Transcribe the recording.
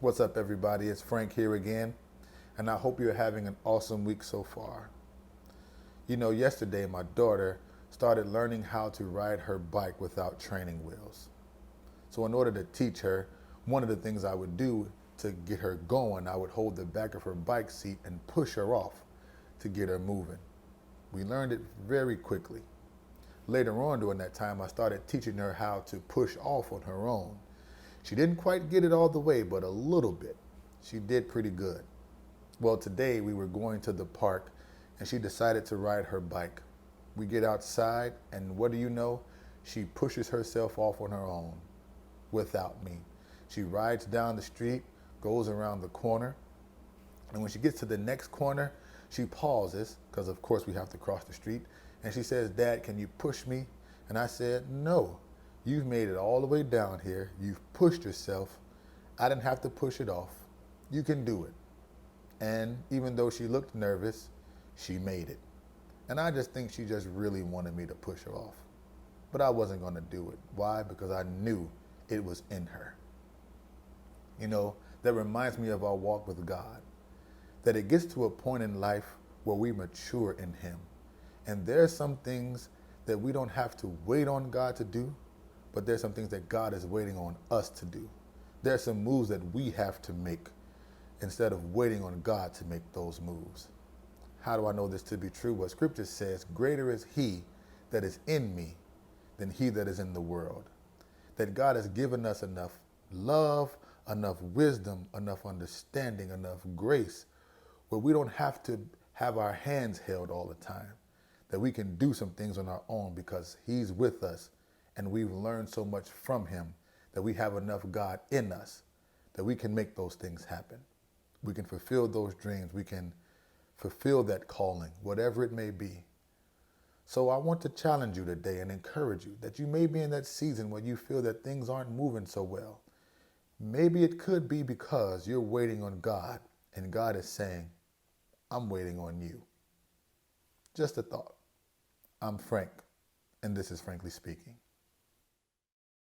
What's up, everybody? It's Frank here again, and I hope you're having an awesome week so far. Yesterday my daughter started learning how to ride her bike without training wheels. So, in order to teach her, one of the things I would do to get her going, I would hold the back of her bike seat and push her off to get her moving. We learned it very quickly. Later on during that time, I started teaching her how to push off on her own. She didn't quite get it all the way, but a little bit. She did pretty good. Well, today we were going to the park and she decided to ride her bike. We get outside, and what do you know? She pushes herself off on her own without me. She rides down the street, goes around the corner, and when she gets to the next corner, she pauses, because of course we have to cross the street, and she says, "Dad, can you push me?" And I said, "No, you've made it all the way down here. You've pushed yourself. I didn't have to push it off. You can do it." And even though she looked nervous, she made it. And I just think she just really wanted me to push her off. But I wasn't going to do it. Why? Because I knew it was in her. That reminds me of our walk with God. That it gets to a point in life where we mature in Him. And there's some things that we don't have to wait on God to do, but there's some things that God is waiting on us to do. There's some moves that we have to make instead of waiting on God to make those moves. How do I know this to be true? Well, Scripture says, "Greater is He that is in me than he that is in the world." That God has given us enough love, enough wisdom, enough understanding, enough grace, where we don't have to have our hands held all the time. That we can do some things on our own because He's with us, and we've learned so much from Him that we have enough God in us that we can make those things happen. We can fulfill those dreams. We can fulfill that calling, whatever it may be. So I want to challenge you today and encourage you that you may be in that season where you feel that things aren't moving so well. Maybe it could be because you're waiting on God, and God is saying, "I'm waiting on you." Just a thought. I'm Frank, and this is Frankly Speaking.